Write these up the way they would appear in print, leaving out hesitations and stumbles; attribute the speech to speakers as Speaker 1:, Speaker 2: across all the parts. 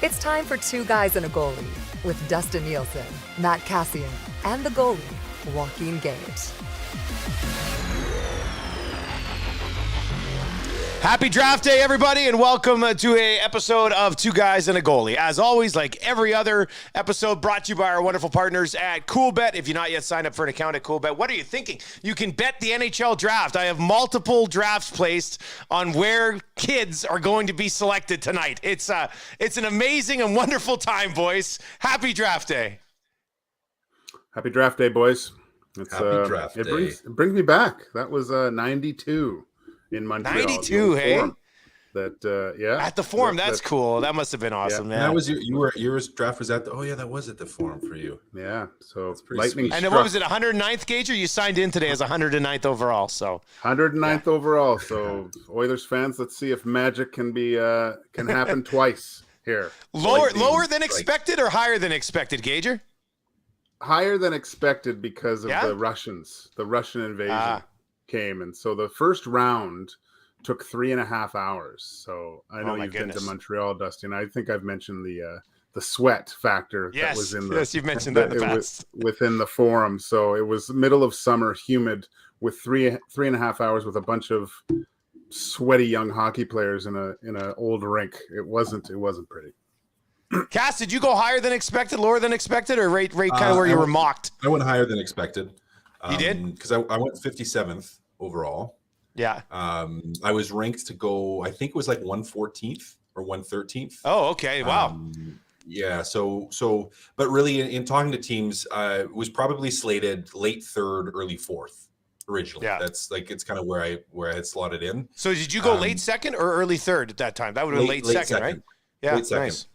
Speaker 1: It's time for Two Guys and a Goalie with Dustin Nielsen, Matt Cassian, and the goalie, Joaquin Gage.
Speaker 2: Happy draft day, everybody, and welcome to a episode of Two Guys and a Goalie. As always, like every other episode, brought to you by our wonderful partners at CoolBet. If you're not yet signed up for an account at CoolBet, what are you thinking? You can bet the NHL draft. I have multiple drafts placed on where kids are going to be selected tonight. It's an amazing and wonderful time, boys. Happy draft day.
Speaker 3: Happy draft day, boys.
Speaker 4: Happy draft day.
Speaker 3: It brings me back. That was 92 in Montreal.
Speaker 2: 92, hey?
Speaker 3: At
Speaker 2: the Forum, that's cool. That must have been awesome, man.
Speaker 4: That was your draft was at the, that was at the Forum for you.
Speaker 3: Yeah, so
Speaker 4: lightning
Speaker 3: struck.
Speaker 2: And what was it, 109th, Gager? You signed in today as 109th overall, so.
Speaker 3: 109th overall, so Oilers fans, let's see if magic can happen twice here.
Speaker 2: Lower than expected or higher than expected, Gager?
Speaker 3: Higher than expected because of the Russians. The Russian invasion came, and so the first round took 3.5 hours. So I know you've been to Montreal, Dustin. I think I've mentioned the sweat factor that was in the
Speaker 2: you've mentioned that in the past.
Speaker 3: Within the Forum. So it was middle of summer, humid, with 3.5 hours with a bunch of sweaty young hockey players in a old rink. It wasn't pretty.
Speaker 2: Cass, did you go higher than expected, lower than expected, or right kind of where you were mocked?
Speaker 4: I went higher than expected.
Speaker 2: You did?
Speaker 4: Because I went 57th overall.
Speaker 2: Yeah.
Speaker 4: I was ranked to go, I think it was like 114th or 113th.
Speaker 2: Oh, okay. Wow.
Speaker 4: Yeah. So, but really in talking to teams, it was probably slated late third, early fourth originally. Yeah. That's like, it's kind of where I had slotted in.
Speaker 2: So did you go late second or early third at that time? That would have been late second, right? Yeah.
Speaker 4: Late second.
Speaker 2: Nice.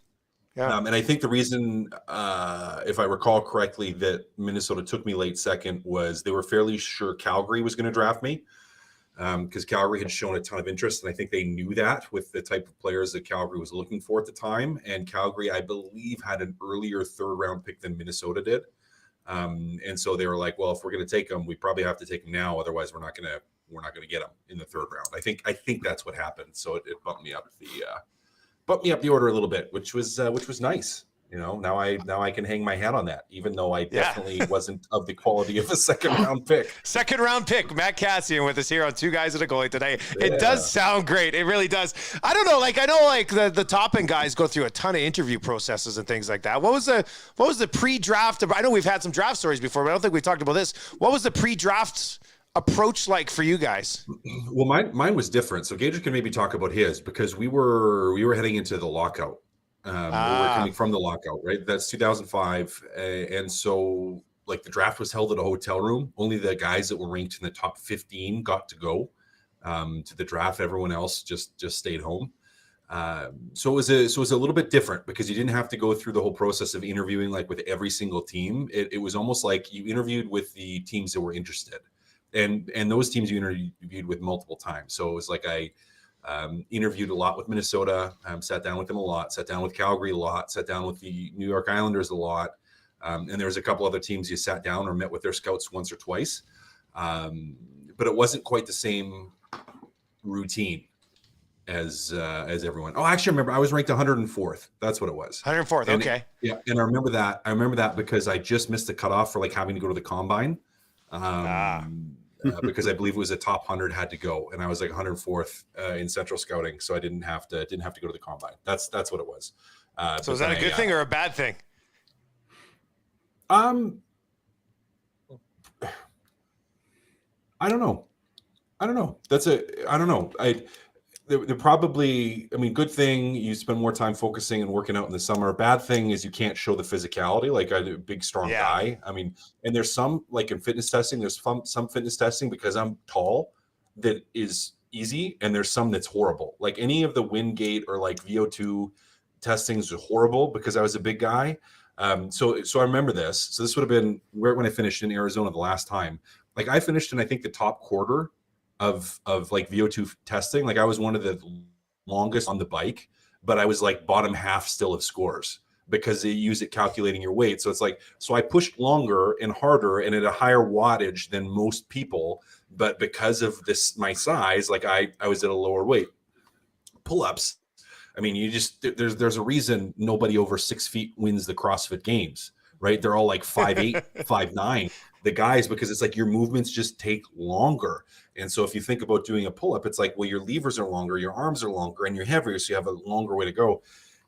Speaker 2: Yeah.
Speaker 4: And I think the reason, if I recall correctly, that Minnesota took me late second was they were fairly sure Calgary was going to draft me because Calgary had shown a ton of interest. And I think they knew that with the type of players that Calgary was looking for at the time. And Calgary, I believe, had an earlier third round pick than Minnesota did. And so they were like, well, if we're going to take them, we probably have to take them now. Otherwise, we're not going to get them in the third round. I think that's what happened. So it bumped me up the order a little bit, which was nice. You know, now I can hang my hat on that, even though I definitely wasn't of the quality of a second round pick.
Speaker 2: Second round pick, Matt Cassian with us here on Two Guys and a Goalie today. It does sound great. It really does. I don't know, I know the top end guys go through a ton of interview processes and things like that. What was the pre-draft? I know we've had some draft stories before, but I don't think we talked about this. What was the pre-draft approach like for you guys?
Speaker 4: Well, mine was different. So Gager can maybe talk about his, because we were heading into the lockout. We were coming from the lockout, right? That's 2005. And so like the draft was held at a hotel room. Only the guys that were ranked in the top 15 got to go to the draft. Everyone else just stayed home. So it was a little bit different because you didn't have to go through the whole process of interviewing like with every single team. It was almost like you interviewed with the teams that were interested. And those teams you interviewed with multiple times. So it was like I interviewed a lot with Minnesota, sat down with them a lot, sat down with Calgary a lot, sat down with the New York Islanders a lot. And there was a couple other teams you sat down or met with their scouts once or twice. But it wasn't quite the same routine as everyone. Oh, actually, I remember I was ranked 104th. That's what it was.
Speaker 2: 104th, okay.
Speaker 4: Yeah, and I remember that because I just missed the cutoff for like having to go to the combine. Because I believe it was a top 100 had to go, and I was like 104th in Central Scouting, so I didn't have to go to the combine. That's what it was.
Speaker 2: So is that a good thing or a bad thing?
Speaker 4: I don't know. I don't know. They're probably, good thing you spend more time focusing and working out in the summer. Bad thing is you can't show the physicality, like a big, strong guy. And there's some, like in fitness testing, there's some fitness testing because I'm tall that is easy. And there's some that's horrible. Like any of the wind gate or like VO2 testings are horrible because I was a big guy. So I remember this. So this would have been when I finished in Arizona the last time. Like I finished in, I think, the top quarter of like VO2 testing. Like I was one of the longest on the bike, but I was like bottom half still of scores because they use it calculating your weight. So it's like, so I pushed longer and harder and at a higher wattage than most people, but because of my size, like I was at a lower weight. Pull-ups, I mean, there's a reason nobody over 6 feet wins the CrossFit Games, right? They're all like 5'8", 5'9", the guys, because it's like your movements just take longer. And so if you think about doing a pull-up, it's like, well, your levers are longer, your arms are longer, and you're heavier, so you have a longer way to go.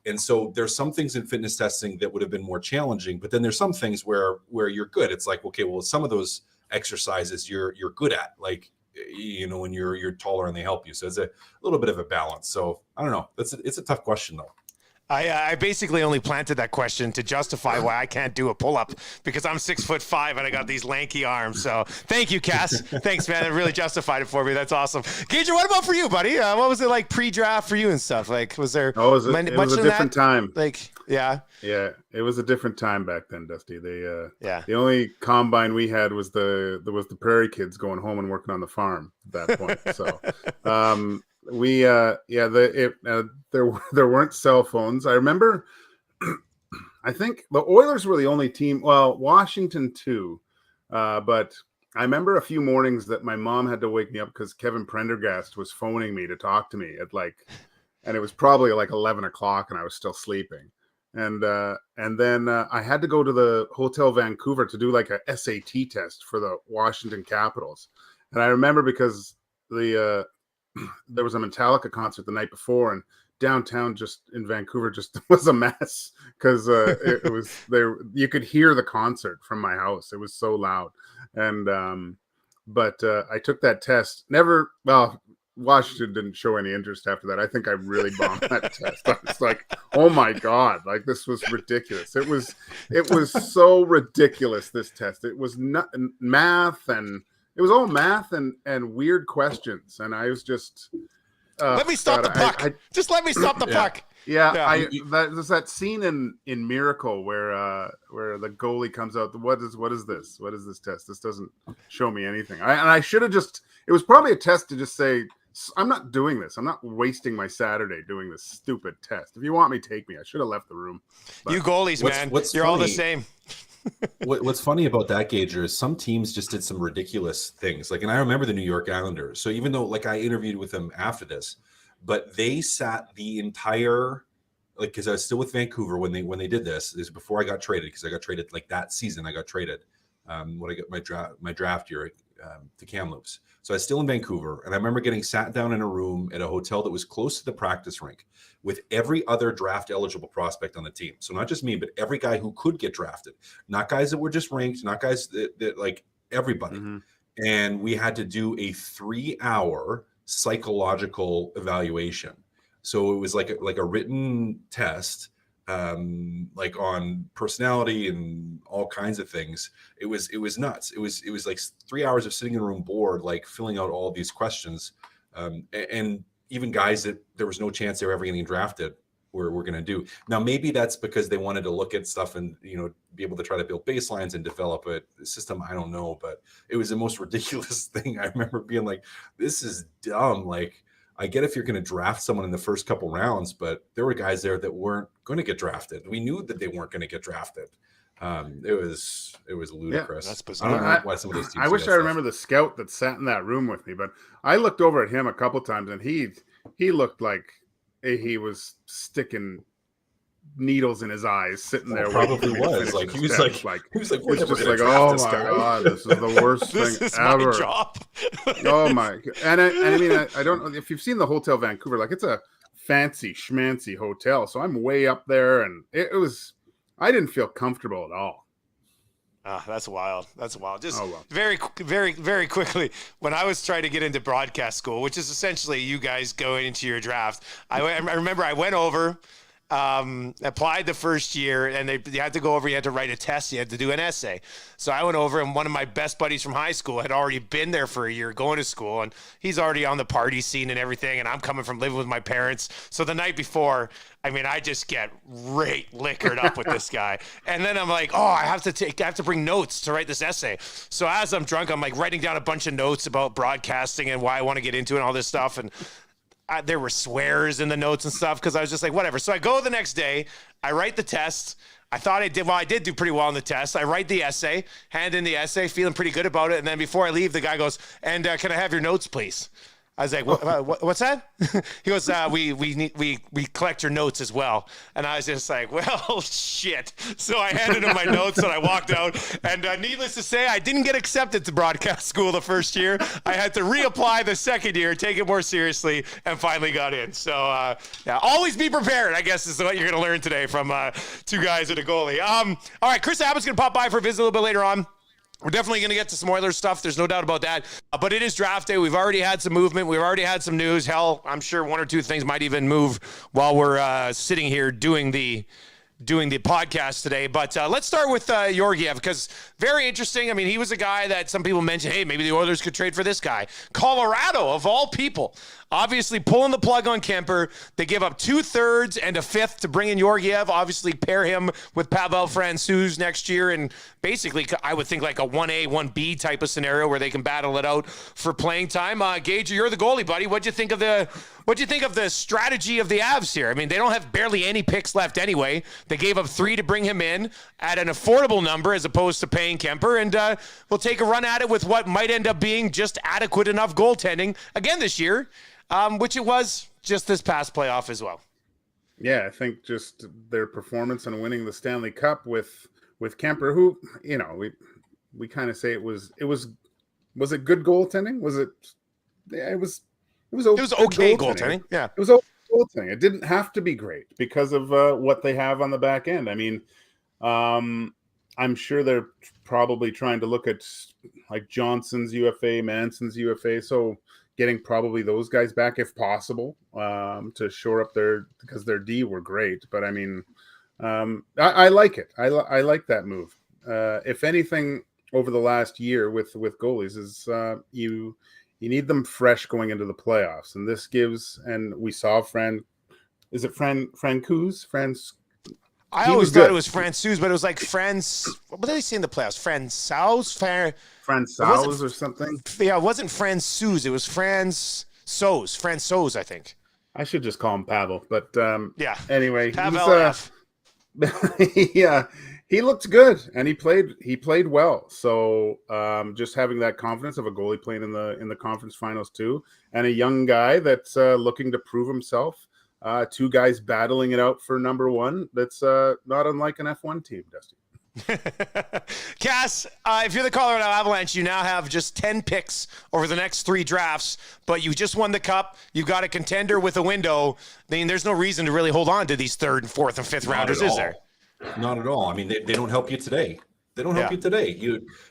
Speaker 4: And so there's some things in fitness testing that would have been more challenging, but then there's some things where you're good. It's like, okay, well, some of those exercises you're good at, like, you know, when you're taller and they help you. So it's a little bit of a balance. So I don't know. It's a tough question though.
Speaker 2: I basically only planted that question to justify why I can't do a pull-up, because I'm 6'5" and I got these lanky arms. So thank you, Cass. Thanks, man. It really justified it for me. That's awesome. Gager, what about for you, buddy? What was it like pre-draft for you and stuff? Like, was there?
Speaker 3: Oh, it was a different time.
Speaker 2: Like, yeah,
Speaker 3: it was a different time back then, Dusty.
Speaker 2: Yeah.
Speaker 3: The only combine we had was the Prairie kids going home and working on the farm at that point. So, there weren't cell phones. I remember I think the Oilers were the only team, well, Washington too, but I remember a few mornings that my mom had to wake me up because Kevin Prendergast was phoning me to talk to me and it was probably like 11 o'clock and I was still sleeping, and then I had to go to the Hotel Vancouver to do like a SAT test for the Washington Capitals. And I remember because there was a Metallica concert the night before, and downtown just in Vancouver just was a mess because it was there. You could hear the concert from my house. It was so loud. And but I took that test. Washington didn't show any interest after that. I think I really bombed that test. I was like, oh my God, like this was ridiculous. It was so ridiculous, this test. It was math, and it was all math and weird questions. And I was just
Speaker 2: let me stop the puck. Just let me stop the puck.
Speaker 3: Yeah. There's that scene in Miracle where the goalie comes out. What is this? What is this test? This doesn't show me anything. I should have just. It was probably a test to just say, I'm not doing this. I'm not wasting my Saturday doing this stupid test. If you want me, take me. I should have left the room. But
Speaker 2: you goalies, man, you're all the same.
Speaker 4: What's funny about that, Gager, is some teams just did some ridiculous things. Like, and I remember the New York Islanders. So even though, like, I interviewed with them after this, but they sat the entire, like, because I was still with Vancouver when they did this. This is before I got traded, because I got traded like that season. I got traded when I got my draft year to Kamloops. So I was still in Vancouver, and I remember getting sat down in a room at a hotel that was close to the practice rink with every other draft eligible prospect on the team. So not just me, but every guy who could get drafted, not guys that were just ranked, not guys that like everybody. Mm-hmm. And we had to do a 3-hour psychological evaluation. So it was like a written test, like on personality and all kinds of things. It was nuts. It was like 3 hours of sitting in a room bored, like filling out all these questions. And even guys that there was no chance they were ever getting drafted were going to do. Now, maybe that's because they wanted to look at stuff and, you know, be able to try to build baselines and develop a system. I don't know, but it was the most ridiculous thing. I remember being like, this is dumb. Like, I get if you're going to draft someone in the first couple rounds, but there were guys there that weren't going to get drafted. We knew that they weren't going to get drafted. It was ludicrous.
Speaker 2: Yeah, that's bizarre.
Speaker 4: I don't know why some of those teams.
Speaker 3: I wish I remember the scout that sat in that room with me, but I looked over at him a couple times, and he looked like he was sticking needles in his eyes, sitting there.
Speaker 4: Probably was like he was like
Speaker 3: it's just like, oh my God, this is the worst
Speaker 2: this
Speaker 3: thing
Speaker 2: is
Speaker 3: ever.
Speaker 2: My job.
Speaker 3: Oh my! And I mean, I don't know if you've seen the Hotel Vancouver. Like, it's a fancy schmancy hotel, so I'm way up there, and it was. I didn't feel comfortable at all.
Speaker 2: That's wild. Just very, very, very quickly, when I was trying to get into broadcast school, which is essentially you guys going into your draft, I remember I went over, applied the first year, and you had to go over, you had to write a test, you had to do an essay. So I went over, and one of my best buddies from high school had already been there for a year going to school, and he's already on the party scene and everything, and I'm coming from living with my parents. So the night before, I mean, I just get liquored up with this guy. And then I'm like, oh, I have to bring notes to write this essay. So as I'm drunk, I'm like writing down a bunch of notes about broadcasting and why I want to get into it and all this stuff. And there were swears in the notes and stuff because I was just like, whatever. So I go the next day, I write the test. I thought I did do pretty well in the test. I write the essay, hand in the essay, feeling pretty good about it. And then before I leave, the guy goes, and can I have your notes, please? I was like, what's that? He goes, we collect your notes as well. And I was just like, well, shit. So I handed him my notes and I walked out. And needless to say, I didn't get accepted to broadcast school the first year. I had to reapply the second year, take it more seriously, and finally got in. So yeah, always be prepared, I guess, is what you're going to learn today from two guys and a goalie. All right, Chris Abbott's going to pop by for a visit a little bit later on. We're definitely going to get to some Oilers stuff. There's no doubt about that. But it is draft day. We've already had some movement. We've already had some news. Hell, I'm sure one or two things might even move while we're sitting here doing the podcast today. But let's start with Georgiev, because very interesting. I mean, he was a guy that some people mentioned, hey, maybe the Oilers could trade for this guy. Colorado, of all people, obviously pulling the plug on Kemper. They give up 2/3 and a 5th to bring in Georgiev, obviously pair him with Pavel Francouz next year, and basically I would think like a 1A, 1B type of scenario where they can battle it out for playing time. Gage, you're the goalie, buddy. What'd you think of the strategy of the Avs here? I mean, they don't have barely any picks left anyway. They gave up 3 to bring him in at an affordable number as opposed to paying Kemper, and we'll take a run at it with what might end up being just adequate enough goaltending again this year. Which it was just this past playoff as well.
Speaker 3: Yeah, I think just their performance and winning the Stanley Cup with Kemper, who, you know, we kind of say was it good goaltending? Was it? Yeah, it was
Speaker 2: okay goaltending. Yeah,
Speaker 3: it was okay goaltending. It didn't have to be great because of what they have on the back end. I mean, I'm sure they're probably trying to look at like Johnson's UFA, Manson's UFA, so getting probably those guys back if possible to shore up because their D were great. But I mean, I like it. I like that move. If anything, over the last year with goalies is you need them fresh going into the playoffs, and this gives. And we saw Francouz?
Speaker 2: I always thought it was Francouz, but it was like what did they say in the playoffs?
Speaker 3: Francouz or something?
Speaker 2: Yeah, it wasn't Francouz. It was Francouz, I think.
Speaker 3: I should just call him Pavel. But
Speaker 2: yeah.
Speaker 3: Anyway,
Speaker 2: Pavel F.
Speaker 3: Yeah, he looked good and he played well. So just having that confidence of a goalie playing in the conference finals too, and a young guy that's looking to prove himself. 2 guys battling it out for number 1. That's not unlike an F1 team, Dusty.
Speaker 2: Cass, if you're the Colorado Avalanche, you now have just 10 picks over the next 3 drafts, but you just won the Cup. You've got a contender with a window. I mean, there's no reason to really hold on to these 3rd, 4th, and 5th rounders, is there?
Speaker 4: Not at all. I mean, they don't help you today. They don't help you today.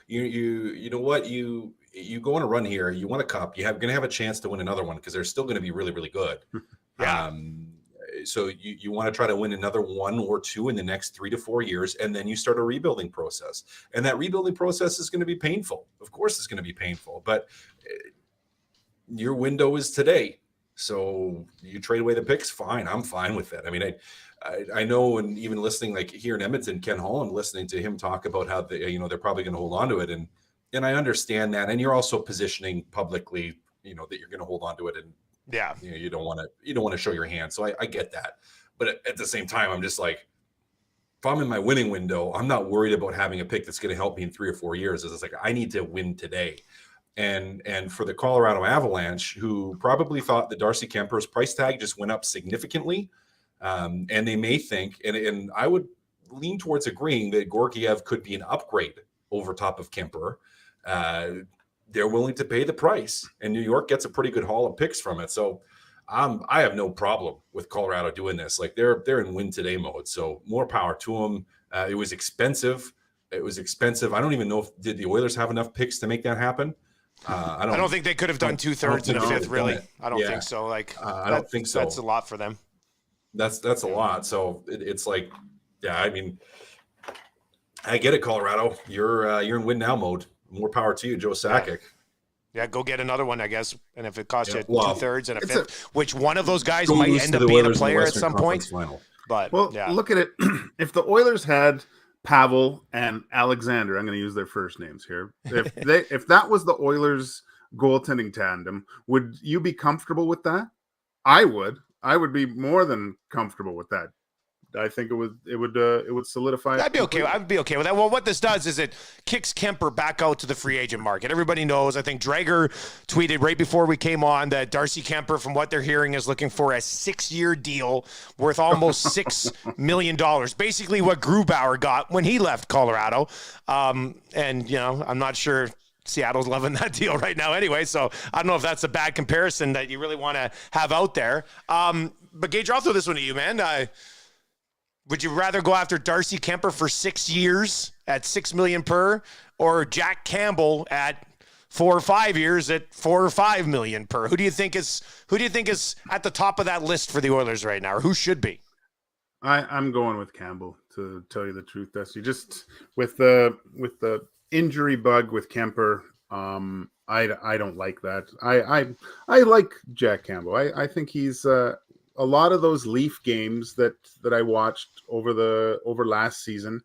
Speaker 4: You know what? You go on a run here. You won a Cup. You're going to have a chance to win another one because they're still going to be really, really good.
Speaker 2: Yeah.
Speaker 4: So you want to try to win another 1 or 2 in the next 3 to 4 years, and then you start a rebuilding process. And that rebuilding process is going to be painful. Of course, it's going to be painful, but your window is today. So you trade away the picks. Fine, I'm fine with that. I mean, I know, and even listening, like here in Edmonton, Ken Holland, listening to him talk about how they're probably going to hold on to it, and I understand that. And you're also positioning publicly, that you're going to hold on to it, and
Speaker 2: yeah,
Speaker 4: you don't want to show your hand. So I get that. But at the same time, I'm just like, if I'm in my winning window, I'm not worried about having a pick that's going to help me in 3 or 4 years. It's like, I need to win today. And for the Colorado Avalanche, who probably thought that Darcy Kemper's price tag just went up significantly, and they may think, and I would lean towards agreeing that Georgiev could be an upgrade over top of Kemper. They're willing to pay the price, and New York gets a pretty good haul of picks from it. So I have no problem with Colorado doing this. Like they're in win today mode. So more power to them. It was expensive. I don't even know did the Oilers have enough picks to make that happen. I don't think
Speaker 2: they could have done 2/3 and a 5th. Really, I don't think so. Like
Speaker 4: I don't think so.
Speaker 2: That's a lot for them.
Speaker 4: That's a lot. So it's like, yeah. I mean, I get it, Colorado. You're in win now mode. More power to you, Joe Sakic.
Speaker 2: Yeah, go get another one, I guess. And if it costs you 2/3 and a 5th, which one of those guys might end up being a player at some point. But
Speaker 3: look at it. If the Oilers had Pavel and Alexander, I'm going to use their first names here. If that was the Oilers goaltending tandem, would you be comfortable with that? I would be more than comfortable with that. I think it would solidify.
Speaker 2: I'd be okay with that. Well, what this does is it kicks Kemper back out to the free agent market. Everybody knows. I think Drager tweeted right before we came on that Darcy Kemper, from what they're hearing, is looking for a 6-year deal worth almost $6 million. Basically, what Grubauer got when he left Colorado. And I'm not sure Seattle's loving that deal right now anyway, so I don't know if that's a bad comparison that you really want to have out there. But Gage, I'll throw this one to you, man. Would you rather go after Darcy Kemper for 6 years at $6 million per, or Jack Campbell at 4 or 5 years at $4 or $5 million per? Who do you think is at the top of that list for the Oilers right now, or who should be?
Speaker 3: I'm going with Campbell, to tell you the truth, Dusty. Just with the injury bug with Kemper, I don't like that. I like Jack Campbell. I think he's a lot of those Leaf games that I watched over last season.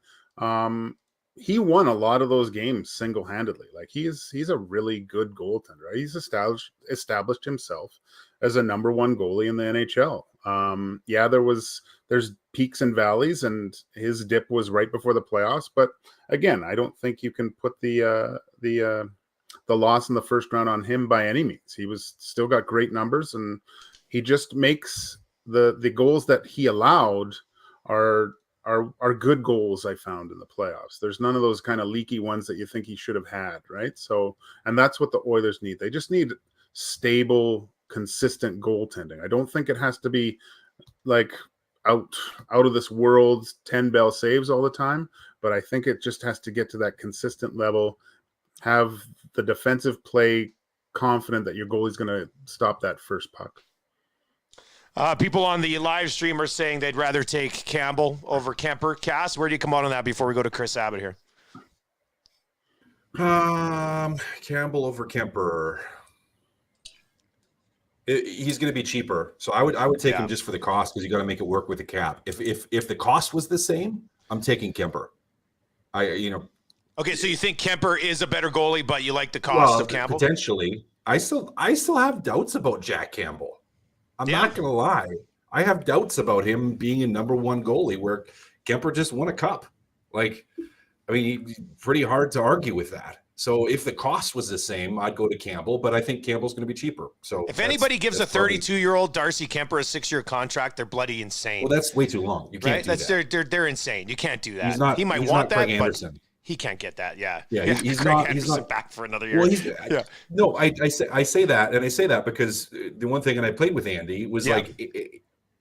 Speaker 3: He won a lot of those games single-handedly. Like he's a really good goaltender. Right? He's established himself as a number one goalie in the NHL. There's peaks and valleys, and his dip was right before the playoffs. But again, I don't think you can put the loss in the first round on him by any means. He was still got great numbers, and he just makes the goals that he allowed are good goals. I found in the playoffs. There's none of those kind of leaky ones that you think he should have had, right? So, and that's what the Oilers need. They just need stable, consistent goaltending. I don't think it has to be like out of this world 10 bell saves all the time, but I think it just has to get to that consistent level. Have the defensive play confident that your goalie's going to stop that first puck.
Speaker 2: People on the live stream are saying they'd rather take Campbell over Kemper. Cass, where do you come out on that before we go to Chris Abbott here?
Speaker 4: Campbell over Kemper. He's going to be cheaper, so I would take him just for the cost, because you got to make it work with the cap. If the cost was the same, I'm taking Kemper.
Speaker 2: Okay, so you think Kemper is a better goalie, but you like the cost of Campbell?
Speaker 4: Potentially. I still have doubts about Jack Campbell. I'm not going to lie. I have doubts about him being a number one goalie where Kemper just won a cup. Pretty hard to argue with that. So if the cost was the same, I'd go to Campbell, but I think Campbell's going to be cheaper. So
Speaker 2: if anybody gives a 32-year-old Darcy Kemper a 6-year contract, they're bloody insane.
Speaker 4: Well, that's way too long. You can't do that.
Speaker 2: They're insane. You can't do that. He might want that, but he can't get that. Yeah. He's not back for another year.
Speaker 4: Well, no, I say that, and I say that because the one thing, and I played with Andy, was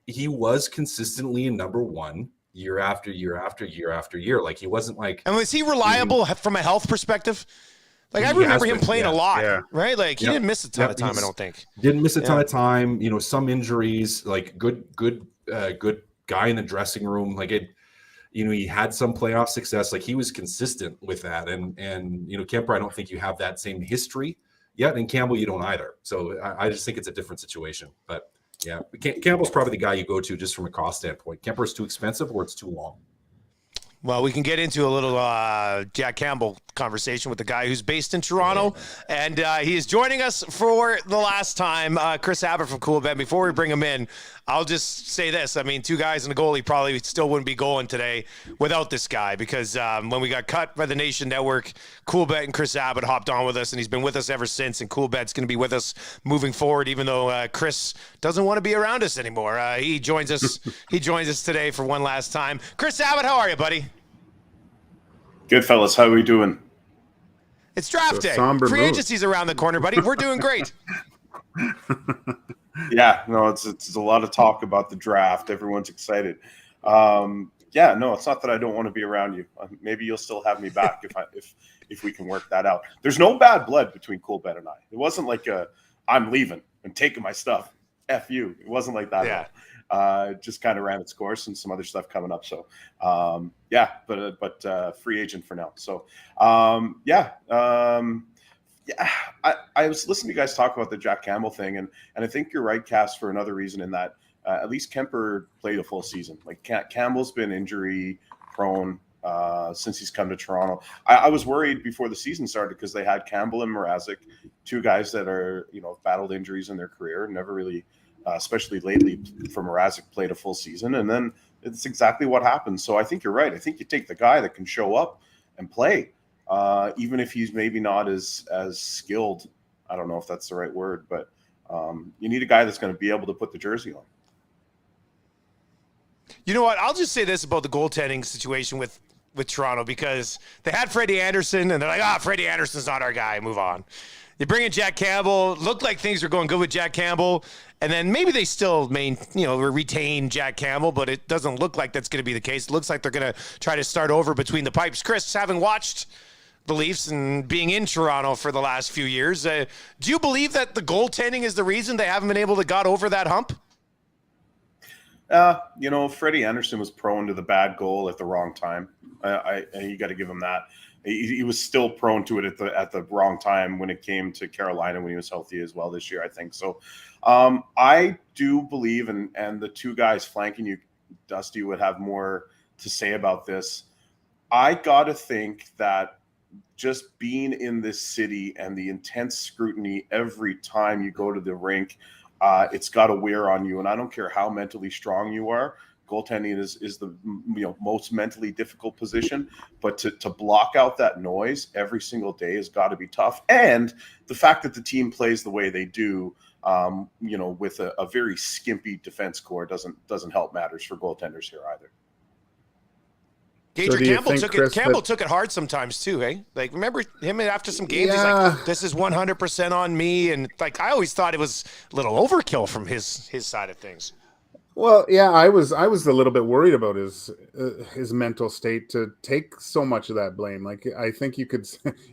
Speaker 4: he was consistently in number one year after year after year after year. Like he wasn't like.
Speaker 2: And was he reliable from a health perspective? Like I remember him playing a lot, right? Like he didn't miss a ton of time. I don't think
Speaker 4: didn't miss a ton of time. Some injuries, like good guy in the dressing room. Like it. He had some playoff success. Like he was consistent with that. And Kemper, I don't think you have that same history yet. And Campbell, you don't either. So I just think it's a different situation. But yeah, Campbell's probably the guy you go to just from a cost standpoint. Kemper's too expensive or it's too long.
Speaker 2: Well, we can get into a little Jack Campbell conversation with the guy who's based in Toronto, and he is joining us for the last time, Chris Abbott from Cool Bet. Before we bring him in, I'll just say this. I mean, 2 guys and a goalie probably still wouldn't be going today without this guy, because when we got cut by the Nation Network, Cool Bet and Chris Abbott hopped on with us, and he's been with us ever since, and Cool Bet's going to be with us moving forward, even though Chris doesn't want to be around us anymore. He joins us today for one last time. Chris Abbott, how are you, buddy?
Speaker 5: Good, fellas. How are we doing?
Speaker 2: It's draft day. Free agency's around the corner, buddy. We're doing great.
Speaker 5: It's a lot of talk about the draft. Everyone's excited. It's not that I don't want to be around you. Maybe you'll still have me back if we can work that out. There's no bad blood between Coolbet and I. It wasn't like I'm leaving and taking my stuff. F you. It wasn't like that.
Speaker 2: Yeah.
Speaker 5: Just kind of ran its course and some other stuff coming up. So, but free agent for now. So, I was listening to you guys talk about the Jack Campbell thing, and I think you're right, Cass, for another reason in that at least Kemper played a full season. Like Campbell's been injury prone since he's come to Toronto. I was worried before the season started because they had Campbell and Mrazek, 2 guys that are battled injuries in their career, never really especially lately for Mrazek played a full season, and then it's exactly what happens. So I think you're right. I think you take the guy that can show up and play, even if he's maybe not as skilled. I don't know if that's the right word, but you need a guy that's going to be able to put the jersey on.
Speaker 2: You know what? I'll just say this about the goaltending situation with Toronto, because they had Freddie Anderson, and they're like, Freddie Anderson's not our guy. Move on. They bring in Jack Campbell. Looked like things were going good with Jack Campbell, and then maybe they still retain Jack Campbell, but it doesn't look like that's going to be the case. It looks like they're going to try to start over between the pipes. Chris, having watched the Leafs and being in Toronto for the last few years, do you believe that the goaltending is the reason they haven't been able to got over that hump?
Speaker 5: Freddie Anderson was prone to the bad goal at the wrong time. You got to give him that. He was still prone to it at the wrong time when it came to Carolina when he was healthy as well this year, I think. So I do believe, and the two guys flanking you, Dusty, would have more to say about this. I got to think that just being in this city and the intense scrutiny every time you go to the rink, it's got to wear on you. And I don't care how mentally strong you are. Goaltending is the most mentally difficult position, but to block out that noise every single day has got to be tough. And the fact that the team plays the way they do, with a very skimpy defense core doesn't help matters for goaltenders here either.
Speaker 2: Campbell took it hard sometimes too, eh? Like, remember him after some games? He's like, "This is 100% on me," and like I always thought it was a little overkill from his side of things.
Speaker 3: Well, yeah, I was a little bit worried about his mental state to take so much of that blame. Like, I think you could,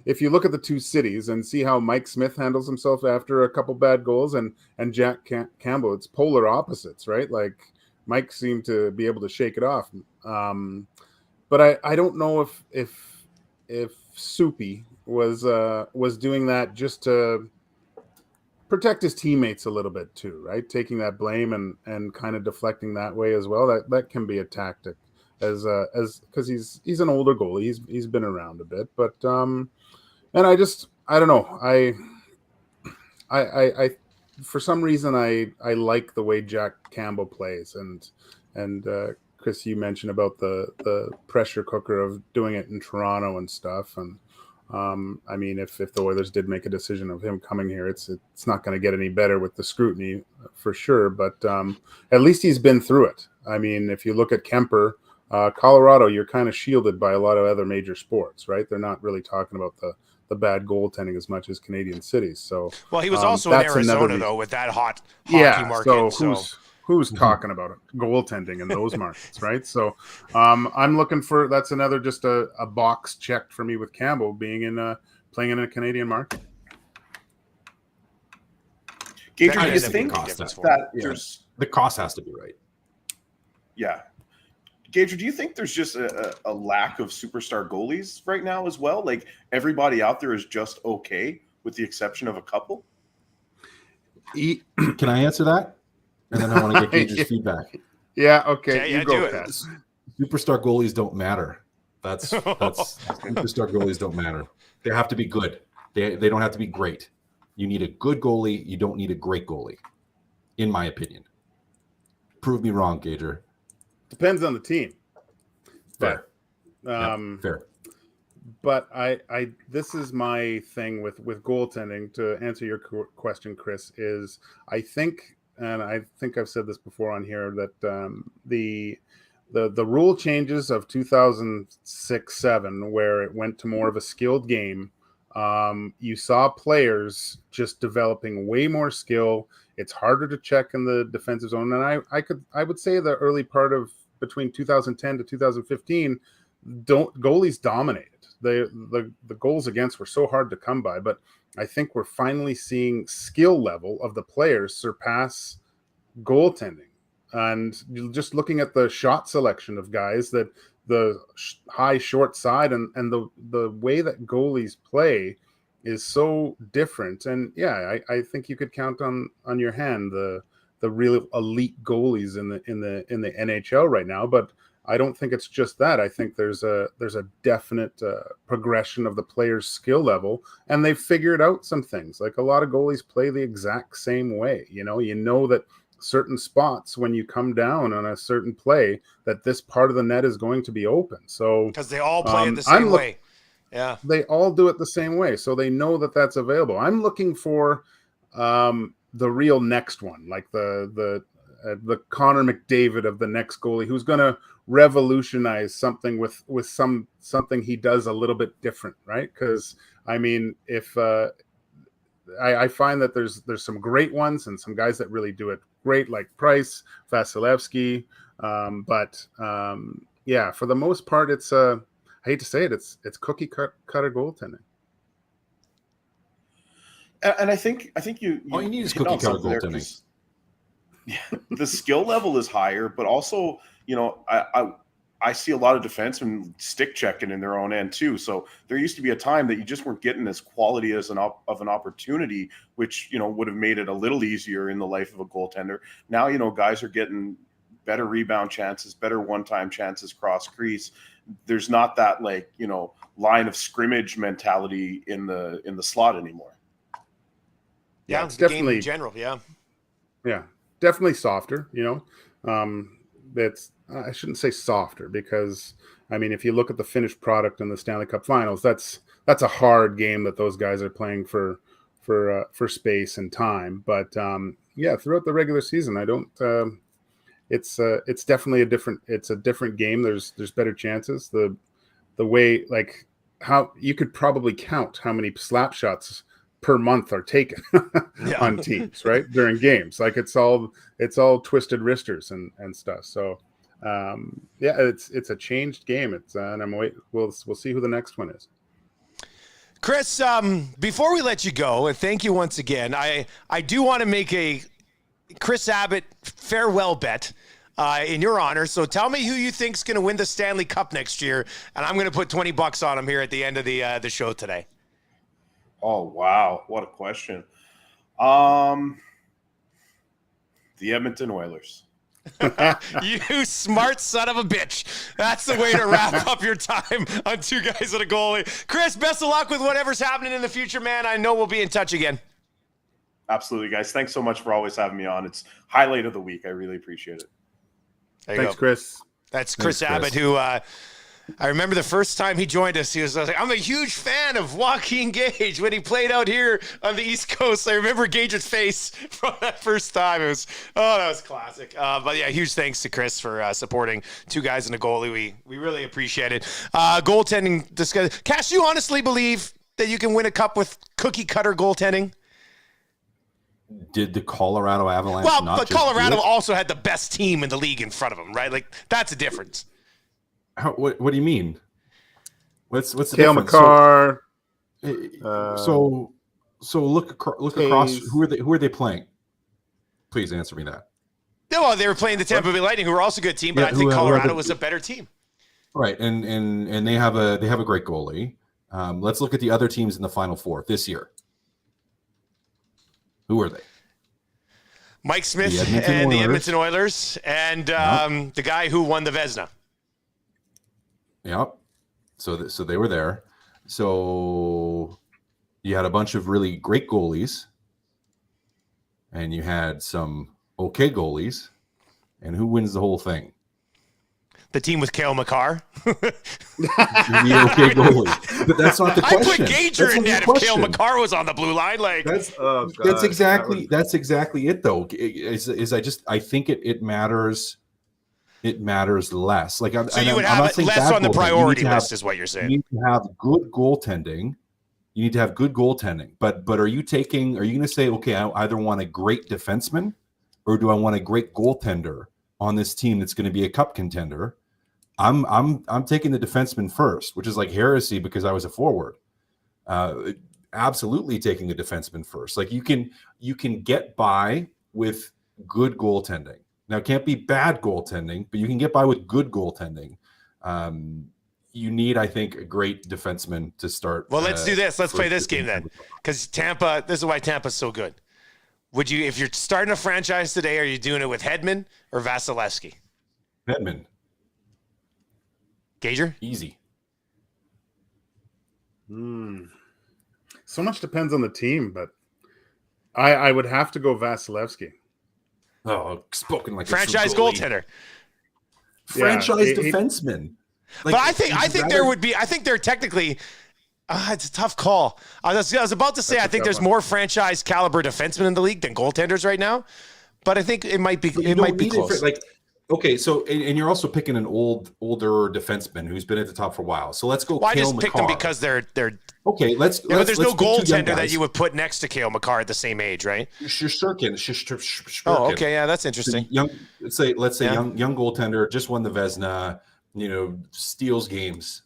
Speaker 3: if you look at the two cities and see how Mike Smith handles himself after a couple bad goals, and Jack Campbell, it's polar opposites, right? Like, Mike seemed to be able to shake it off. But I don't know if Soupy was doing that just to protect his teammates a little bit too, right? Taking that blame and kind of deflecting that way as well. That can be a tactic as because he's an older goalie. He's been around a bit, but and I don't know. I for some reason I like the way Jack Campbell plays, and Chris, you mentioned about the pressure cooker of doing it in Toronto and stuff. And I mean, if the Oilers did make a decision of him coming here, it's not going to get any better with the scrutiny for sure. But at least he's been through it. I mean, if you look at Kemper, Colorado, you're kind of shielded by a lot of other major sports, right? They're not really talking about the bad goaltending as much as Canadian cities. So,
Speaker 2: well, he was also in Arizona though, with that hot hockey market.
Speaker 3: So who's talking about it? Goaltending in those markets, right? So I'm looking for, that's another just a box checked for me with Campbell being playing in a Canadian market.
Speaker 5: Gager, do you think that there's
Speaker 4: the cost has to be right?
Speaker 5: Yeah. Gager, do you think there's just a lack of superstar goalies right now as well? Like, everybody out there is just okay, with the exception of a couple?
Speaker 4: Can I answer that? And then I want to get Gager's feedback.
Speaker 3: Yeah, okay.
Speaker 2: Yeah,
Speaker 3: you go,
Speaker 2: Pat.
Speaker 4: Superstar goalies don't matter. That's superstar goalies don't matter. They have to be good. They don't have to be great. You need a good goalie. You don't need a great goalie, in my opinion. Prove me wrong, Gager.
Speaker 3: Depends on the team.
Speaker 4: Fair.
Speaker 3: Fair. But I this is my thing with goaltending, to answer your question, Chris, is I think, and I think I've said this before on here, that the rule changes of 2006-07, where it went to more of a skilled game, you saw players just developing way more skill. It's harder to check in the defensive zone, and I would say the early part of between 2010 to 2015, goalies dominated. The goals against were so hard to come by, but I think we're finally seeing skill level of the players surpass goaltending. And just looking at the shot selection of guys, that the high short side and the way that goalies play is so different. And yeah, I think you could count on your hand the real elite goalies in the NHL right now. But I don't think it's just that. I think there's a definite progression of the player's skill level, and they've figured out some things. Like, a lot of goalies play the exact same way. You know that certain spots when you come down on a certain play that this part of the net is going to be open. So
Speaker 2: because they all play it the same way. Yeah,
Speaker 3: they all do it the same way, so they know that that's available. I'm looking for the real next one, like the Connor McDavid of the next goalie, who's going to revolutionize something with something he does a little bit different, right? Because I mean, if I find that there's some great ones and some guys that really do it great, like Price, Vasilevsky, yeah, for the most part, it's I hate to say it, it's cookie cutter goaltending.
Speaker 5: And I think you
Speaker 4: all you need is cookie cutter goaltending.
Speaker 5: Yeah, the skill level is higher, but also, you know, I see a lot of defensemen stick checking in their own end too. So there used to be a time that you just weren't getting as quality as of an opportunity, which, you know, would have made it a little easier in the life of a goaltender. Now, you know, guys are getting better rebound chances, better one-time chances cross crease. There's not that, like, you know, line of scrimmage mentality in the slot anymore.
Speaker 2: Yeah,
Speaker 3: it's
Speaker 2: the
Speaker 3: definitely
Speaker 2: game in general.
Speaker 3: Yeah, definitely softer. You know, that's I shouldn't say softer, because I mean, if you look at the finished product in the Stanley Cup Finals, that's a hard game that those guys are playing for space and time. But yeah, throughout the regular season, I don't. It's definitely a different game. There's better chances. The way, like, how you could probably count how many slap shots per month are taken on teams, right, during games. Like, it's all twisted wristers and stuff. So yeah, it's a changed game. It's and we'll see who the next one is.
Speaker 2: Chris, before we let you go, and thank you once again, I do want to make a Chris Abbott farewell bet in your honor. So tell me who you think's going to win the Stanley Cup next year, and I'm going to put $20 on him here at the end of the show today.
Speaker 5: Oh, wow. What a question. The Edmonton Oilers.
Speaker 2: You smart son of a bitch. That's the way to wrap up your time on Two Guys and a Goalie. Chris, best of luck with whatever's happening in the future, man. I know we'll be in touch again.
Speaker 5: Absolutely, guys. Thanks so much for always having me on. It's highlight of the week. I really appreciate it.
Speaker 3: Thanks, Chris.
Speaker 2: That's Chris Abbott, who I remember the first time he joined us, he was like, I'm a huge fan of Joaquin Gage when he played out here on the East Coast. I remember Gage's face from that first time. That was classic. But yeah, huge thanks to Chris for supporting Two Guys and a Goalie. We really appreciate it. Goaltending discussion. Cash, you honestly believe that you can win a cup with cookie cutter goaltending?
Speaker 4: Did the Colorado Avalanche
Speaker 2: but Colorado also had the best team in the league in front of them, right? Like, that's a difference.
Speaker 4: What do you mean? What's the
Speaker 3: Cale
Speaker 4: difference?
Speaker 3: McCarr.
Speaker 4: So look across. Who are they playing? Please answer me that.
Speaker 2: No, well, they were playing the Tampa Bay Lightning, who were also a good team, but I think Colorado was a better team.
Speaker 4: Right, and they have a great goalie. Let's look at the other teams in the Final Four this year. Who are they?
Speaker 2: Mike Smith the Edmonton Oilers, and the guy who won the Vezina.
Speaker 4: Yep. So they were there. So you had a bunch of really great goalies, and you had some okay goalies, and who wins the whole thing?
Speaker 2: The team with Cale McCarr.
Speaker 4: The okay goalie. But that's not the question.
Speaker 2: I put Gager in net if Cale McCarr was on the blue line. Like,
Speaker 4: that's exactly it though. I think it matters. It matters less. Like,
Speaker 2: so you would have it less on the priority list, is what you're saying.
Speaker 4: You need to have good goaltending. But are you going to say, okay, I either want a great defenseman, or do I want a great goaltender on this team that's going to be a cup contender? I'm taking the defenseman first, which is like heresy because I was a forward. Absolutely taking the defenseman first. Like, you can get by with good goaltending. Now, it can't be bad goaltending, but you can get by with good goaltending. You need, I think, a great defenseman to start.
Speaker 2: Well, let's do this. Let's play this game then, because Tampa. This is why Tampa's so good. Would you, if you're starting a franchise today, are you doing it with Hedman or Vasilevsky?
Speaker 4: Hedman.
Speaker 2: Gager?
Speaker 4: Easy.
Speaker 3: So much depends on the team, but I would have to go Vasilevsky.
Speaker 4: Oh, spoken like
Speaker 2: franchise
Speaker 4: a true goalie.
Speaker 2: goaltender.
Speaker 4: Franchise defenseman.
Speaker 2: Like, but I think there would be. I think they're technically. It's a tough call. I was about to say I think there's more franchise caliber defensemen in the league than goaltenders right now, but I think it might be. It might be close.
Speaker 4: Okay, so and you're also picking an older defenseman who's been at the top for a while. So let's go.
Speaker 2: Well, I just picked them because they're
Speaker 4: okay. But
Speaker 2: there's no goaltender that you would put next to Cale Makar at the same age, right?
Speaker 4: Shesterkin.
Speaker 2: Oh, okay, yeah, that's interesting.
Speaker 4: Let's say young goaltender, just won the Vezina. Steals games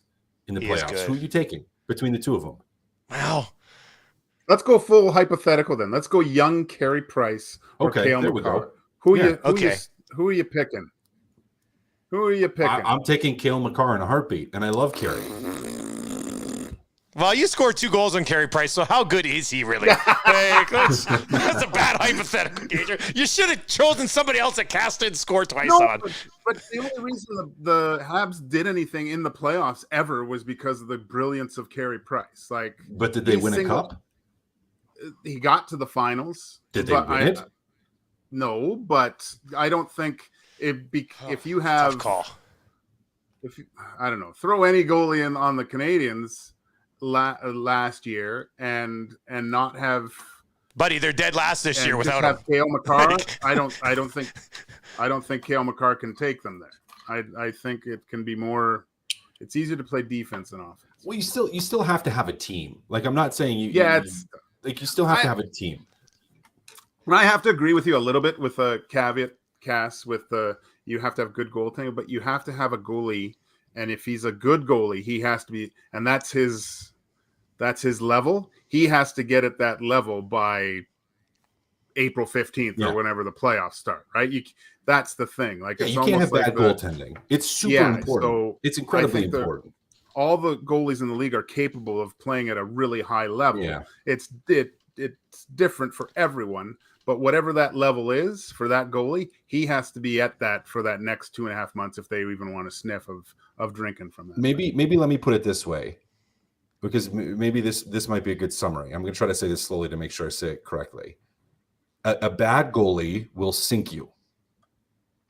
Speaker 4: in the playoffs. Who are you taking between the two of them?
Speaker 2: Wow.
Speaker 3: Let's go full hypothetical then. Let's go young Carey Price or Cale Makar. Who are you picking? Who are you picking?
Speaker 4: I'm taking Cale Makar in a heartbeat, and I love Carey.
Speaker 2: Well, you scored 2 goals on Carey Price, so how good is he really? That's a bad hypothetical, Gager. You should have chosen somebody else that casted and scored twice on.
Speaker 3: But the only reason the Habs did anything in the playoffs ever was because of the brilliance of Carey Price.
Speaker 4: But did they win a cup?
Speaker 3: He got to the finals.
Speaker 4: Did they win it?
Speaker 3: No, but I don't think if you have
Speaker 2: tough call.
Speaker 3: I don't know, throw any goalie in on the Canadians last year and not have,
Speaker 2: buddy, they're dead last this year without him.
Speaker 3: Cale Makar. I don't think Cale Makar can take them there. I think it can be more. It's easier to play defense than offense.
Speaker 4: Well, you still have to have a team. Like, I'm not saying you.
Speaker 3: Yeah,
Speaker 4: you still have to have a team.
Speaker 3: I have to agree with you a little bit with a caveat, Cass, with you have to have good goaltending, but you have to have a goalie, and if he's a good goalie, he has to be, and that's his level. He has to get at that level by April 15th or whenever the playoffs start, right? That's the thing. Like,
Speaker 4: you can't have bad goaltending. It's super important. So it's incredibly important.
Speaker 3: All the goalies in the league are capable of playing at a really high level. Yeah. It's different for everyone, but whatever that level is for that goalie, he has to be at that for that next 2.5 months if they even want a sniff of drinking from that.
Speaker 4: Maybe let me put it this way, because maybe this might be a good summary. I'm going to try to say this slowly to make sure I say it correctly. A bad goalie will sink you.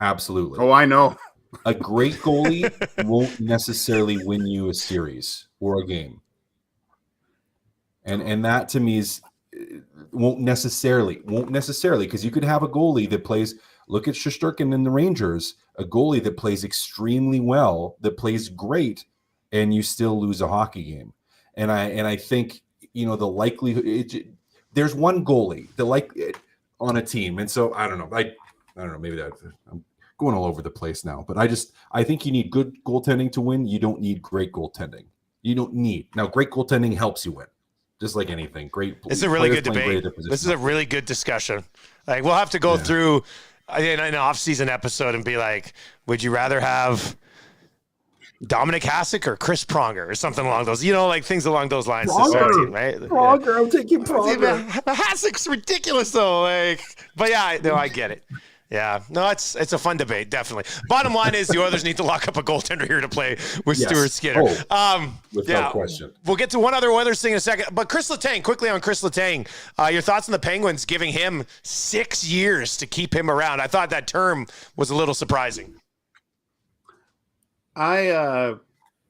Speaker 4: Absolutely.
Speaker 3: Oh, I know.
Speaker 4: A great goalie won't necessarily win you a series or a game. And that to me is won't necessarily because you could have a goalie that plays. Look at Shesterkin in the Rangers, a goalie that plays extremely well, that plays great, and you still lose a hockey game. And I think the likelihood there's one goalie on a team, and so I don't know. I don't know. Maybe I'm going all over the place now, but I think you need good goaltending to win. You don't need great goaltending. Great goaltending helps you win. Just like anything, great.
Speaker 2: It's a really good debate. This is a really good discussion. Like, we'll have to go through an off-season episode and be like, would you rather have Dominic Hasek or Chris Pronger or something along those, things along those lines.
Speaker 4: Pronger,
Speaker 2: right?
Speaker 4: Pronger, I'm taking Pronger.
Speaker 2: Hasek's ridiculous though. But yeah, no, I get it. Yeah, no, it's a fun debate, definitely. Bottom line is the Oilers need to lock up a goaltender here to play with Stuart Skinner.
Speaker 4: Without question.
Speaker 2: We'll get to one other Oilers thing in a second. But Chris Letang, quickly on Chris Letang, your thoughts on the Penguins giving him 6 years to keep him around? I thought that term was a little surprising.
Speaker 3: I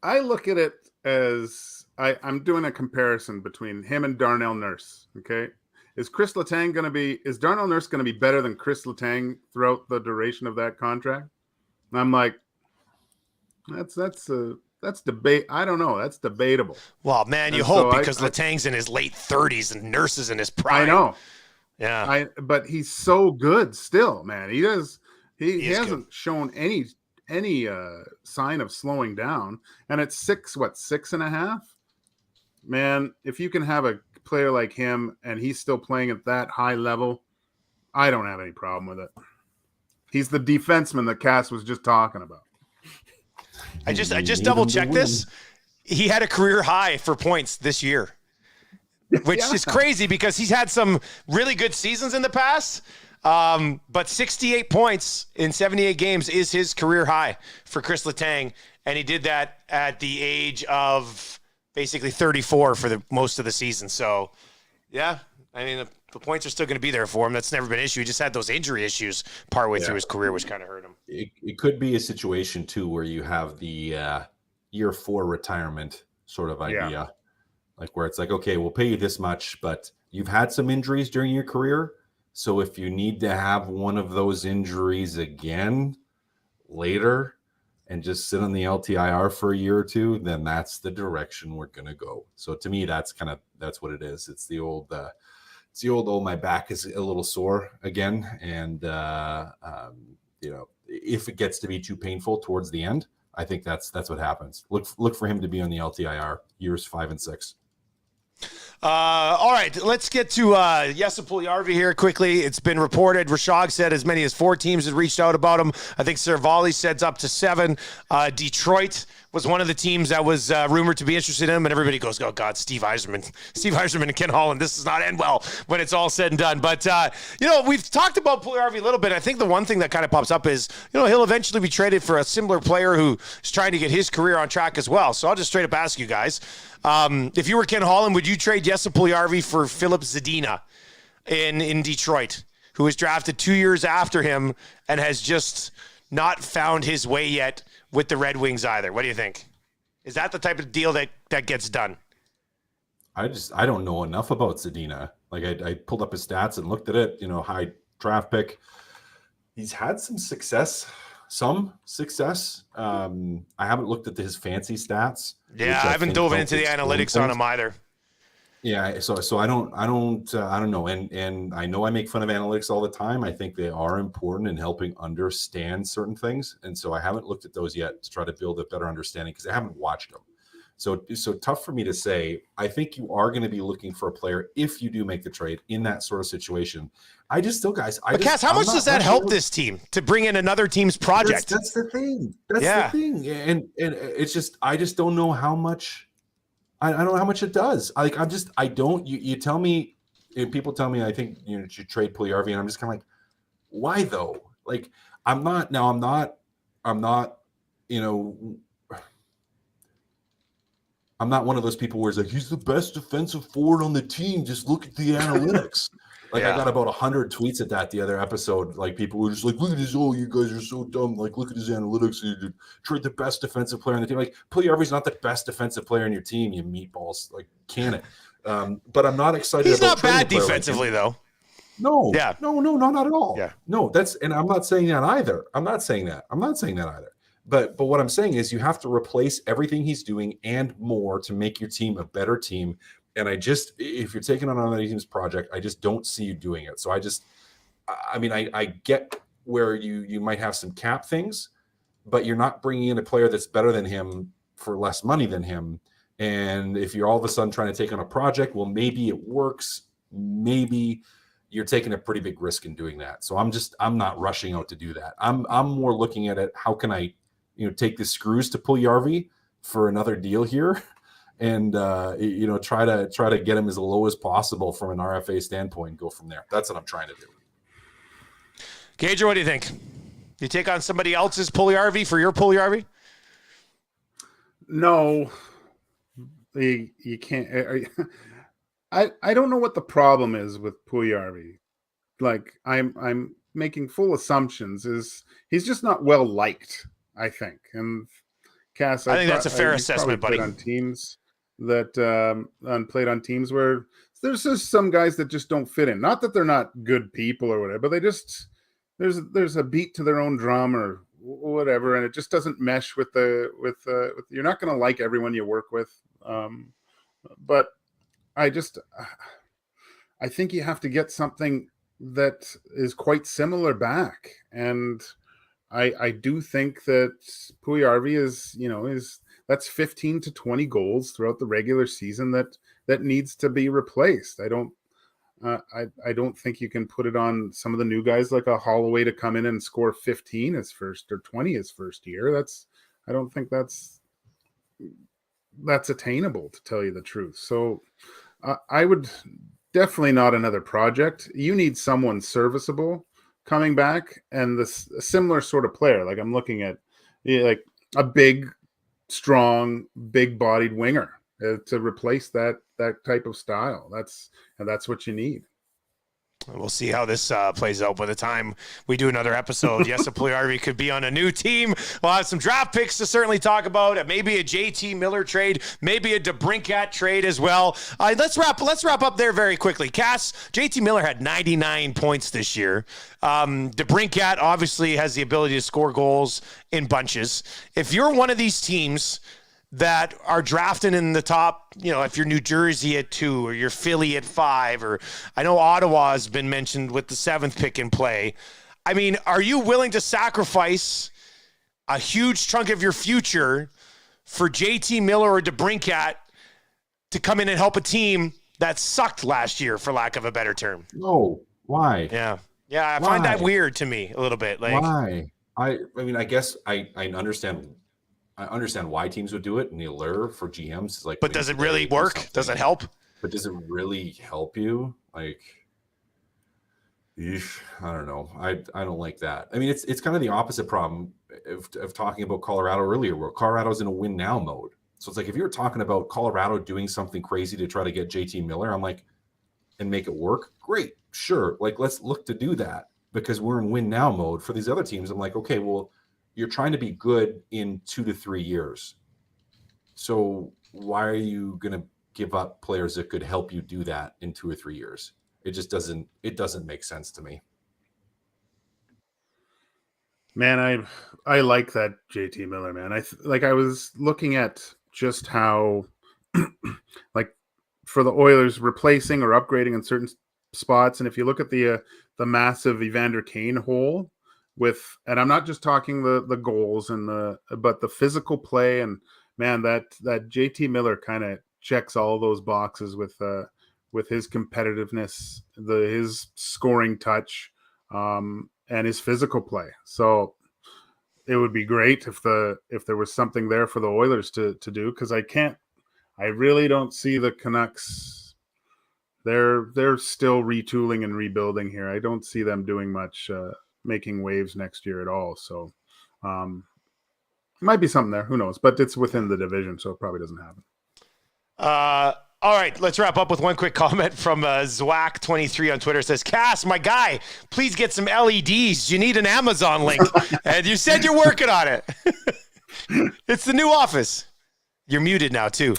Speaker 3: look at it as I'm doing a comparison between him and Darnell Nurse. Okay. Is Darnell Nurse going to be better than Chris Letang throughout the duration of that contract? And I'm like, that's debate. I don't know. That's debatable.
Speaker 2: Well, man, you hope because Letang's in his late 30s and Nurse is in his prime.
Speaker 3: I know.
Speaker 2: Yeah.
Speaker 3: But he's so good still, man. He hasn't shown any sign of slowing down. And it's 6.5? Man, if you can have a player like him and he's still playing at that high level, I don't have any problem with it. He's the defenseman that Cass was just talking about.
Speaker 2: I just double checked this. He had a career high for points this year, which is crazy because he's had some really good seasons in the past. But 68 points in 78 games is his career high for Chris Letang. And he did that at the age of basically 34 for the most of the season. So, yeah, I mean, the points are still going to be there for him. That's never been an issue. He just had those injury issues partway through his career, which kind of hurt him.
Speaker 4: It could be a situation, too, where you have the year 4 retirement sort of idea, like where it's like, okay, we'll pay you this much, but you've had some injuries during your career. So if you need to have one of those injuries again later and just sit on the LTIR for a year or two, then that's the direction we're going to go. So to me, that's what it is. It's the old, my back is a little sore again. And, if it gets to be too painful towards the end, I think that's what happens. Look for him to be on the LTIR years 5 and 6.
Speaker 2: All right, let's get to Jesse Puljujarvi here quickly. It's been reported. Rashog said as many as 4 teams had reached out about him. I think Servali said up to 7. Detroit was one of the teams that was rumored to be interested in him, and everybody goes, oh, God, Steve Yzerman and Ken Holland, this does not end well when it's all said and done. But, we've talked about Puljujarvi a little bit. I think the one thing that kind of pops up is, he'll eventually be traded for a similar player who is trying to get his career on track as well. So I'll just straight up ask you guys, if you were Ken Holland, would you trade Jesse Puljujarvi for Filip Zadina in Detroit, who was drafted 2 years after him and has just not found his way yet with the Red Wings either? What do you think? Is that the type of deal that gets done? I
Speaker 4: don't know enough about Zadina. Like I pulled up his stats and looked at it, high draft pick. He's had some success. I haven't looked at his fancy stats.
Speaker 2: Yeah, I haven't dove into the analytics on him either.
Speaker 4: Yeah, so I don't know, and I know I make fun of analytics all the time. I think they are important in helping understand certain things, and so I haven't looked at those yet to try to build a better understanding because I haven't watched them. So tough for me to say. I think you are going to be looking for a player if you do make the trade in that sort of situation. Cass,
Speaker 2: how much does that help this team to bring in another team's project?
Speaker 4: That's the thing. The thing, and it's just I just don't know how much. I don't know how much it does. You tell me, people tell me, I think you should trade Puljujarvi, and I'm just kind of like, why though? Like, I'm not, I'm not one of those people where it's like, he's the best defensive forward on the team. Just look at the analytics. I got about 100 tweets at that the other episode. Like, people were just like, look at his, you guys are so dumb. Like, look at his analytics. You trade the best defensive player on the team. Like, Puljujarvi's not the best defensive player on your team, you meatballs. Like, can it? But I'm not excited
Speaker 2: He's
Speaker 4: about
Speaker 2: not bad defensively, though.
Speaker 4: No. Yeah. No, not at all.
Speaker 2: Yeah.
Speaker 4: No, and I'm not saying that either. I'm not saying that either. But what I'm saying is you have to replace everything he's doing and more to make your team a better team. And if you're taking on another team's project, I just don't see you doing it. So I get where you might have some cap things, but you're not bringing in a player that's better than him for less money than him. And if you're all of a sudden trying to take on a project, well, maybe it works. Maybe you're taking a pretty big risk in doing that. So I'm not rushing out to do that. I'm more looking at it. How can I, take the screws to Puljujarvi for another deal here? And try to get him as low as possible from an RFA standpoint and go from there. That's what I'm trying to do.
Speaker 2: Gager, what do you think? You take on somebody else's Puljujarvi for your Puljujarvi?
Speaker 3: No, you can't. I don't know what the problem is with Puljujarvi. Like, I'm making full assumptions. He's just not well liked, I think. And Cass,
Speaker 2: I think that's a fair assessment, buddy.
Speaker 3: On teams played on teams where there's just some guys that just don't fit in. Not that they're not good people or whatever, but they just there's a beat to their own drum or whatever, and it just doesn't mesh with you're not going to like everyone you work with. But I think you have to get something that is quite similar back, and I do think that Puljujarvi is that's 15 to 20 goals throughout the regular season that needs to be replaced. I don't think you can put it on some of the new guys like a Holloway to come in and score 15 his first or 20 his first year. I don't think that's attainable, to tell you the truth. So I would definitely not another project. You need someone serviceable coming back, and a similar sort of player. Like, I'm looking at like a big, strong, big-bodied winger to replace that type of style. That's what you need.
Speaker 2: We'll see how this plays out by the time we do another episode. Yes, Puljujarvi could be on a new team. We'll have some draft picks to certainly talk about. Maybe a JT Miller trade, maybe a DeBrincat trade as well. Let's wrap up there very quickly. Cass, JT Miller had 99 points this year. DeBrincat obviously has the ability to score goals in bunches. If you're one of these teams that are drafting in the top, if you're New Jersey at 2 or you're Philly at 5, or I know Ottawa has been mentioned with the 7th pick in play. I mean, are you willing to sacrifice a huge chunk of your future for JT Miller or DeBrincat to come in and help a team that sucked last year, for lack of a better term?
Speaker 4: No, why?
Speaker 2: Yeah, I find that weird to me a little bit. Like,
Speaker 4: why? I mean, I guess I understand. I understand why teams would do it, and the allure for GMs is like.
Speaker 2: But does it really work? Does it help?
Speaker 4: But does it really help you? Like, I don't know. I don't like that. I mean, it's kind of the opposite problem of talking about Colorado earlier, where Colorado's in a win now mode. So it's like if you're talking about Colorado doing something crazy to try to get JT Miller, I'm like, and make it work. Great, sure. Like, let's look to do that because we're in win now mode. For these other teams, I'm like, okay, well. You're trying to be good in 2 to 3 years. So why are you going to give up players that could help you do that in 2 or 3 years? It just doesn't make sense to me.
Speaker 3: Man, I like that JT Miller, man. I was looking at just how like for the Oilers replacing or upgrading in certain spots. And if you look at the massive Evander Kane hole, and I'm not just talking the goals but the physical play, and man, that JT Miller kind of checks all those boxes with his competitiveness, his scoring touch, and his physical play. So it would be great if there was something there for the Oilers to do, because I really don't see the Canucks. They're still retooling and rebuilding here. I don't see them doing much. Making waves next year at all. So it might be something there. Who knows? But it's within the division, so it probably doesn't happen.
Speaker 2: All right, let's wrap up with one quick comment from Zwack23 on Twitter. It says, Cass, my guy, please get some LEDs. You need an Amazon link. And you said you're working on it. It's the new office. You're muted now, too.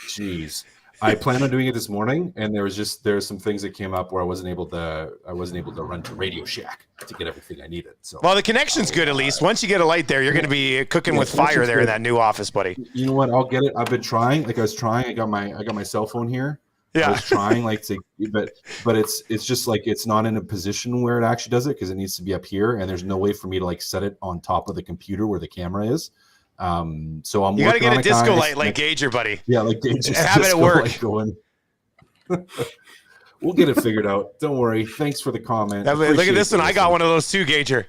Speaker 4: Jeez. I planned on doing it this morning, and there was some things that came up where I wasn't able to run to Radio Shack to get everything I needed. So, well,
Speaker 2: the connection's good at least. Once you get a light there, you're going to be cooking with fire there in that new office, buddy.
Speaker 4: You know what? I'll get it. I've been trying. Like I was trying. I got my cell phone here. Yeah. I was trying but it's just like it's not in a position where it actually does it because it needs to be up here, and there's no way for me to like set it on top of the computer where the camera is. So you
Speaker 2: got to get a disco light like Gager, buddy.
Speaker 4: Yeah, like Gager.
Speaker 2: Have it work.
Speaker 4: We'll get it figured out. Don't worry. Thanks for the comment.
Speaker 2: Look at this one. I got one of those too, Gager.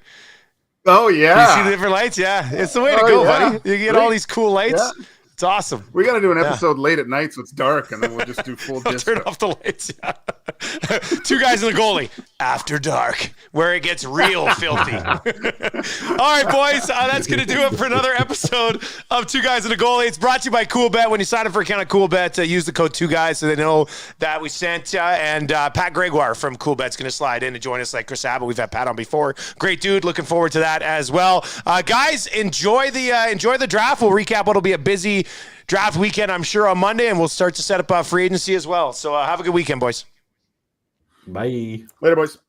Speaker 3: Oh yeah.
Speaker 2: You see the different lights? Yeah, it's the way to go, buddy. You get all these cool lights. Yeah. It's awesome.
Speaker 3: We got to do an episode late at night so it's dark, and then we'll just do full disco.
Speaker 2: Turn off the lights. Yeah. 2 guys and the goalie after dark, where it gets real filthy. All right, boys, that's going to do it for another episode of 2 Guys and a Goalie. It's brought to you by CoolBet. When you sign up for an account at CoolBet, use the code 2Guys so they know that we sent. And Pat Gregoire from CoolBet's going to slide in and join us like Chris Abbott. We've had Pat on before. Great dude. Looking forward to that as well. Guys, enjoy the draft. We'll recap what'll be a busy draft weekend, I'm sure, on Monday, and we'll start to set up free agency as well. So have a good weekend, boys.
Speaker 4: Bye.
Speaker 3: Later, boys.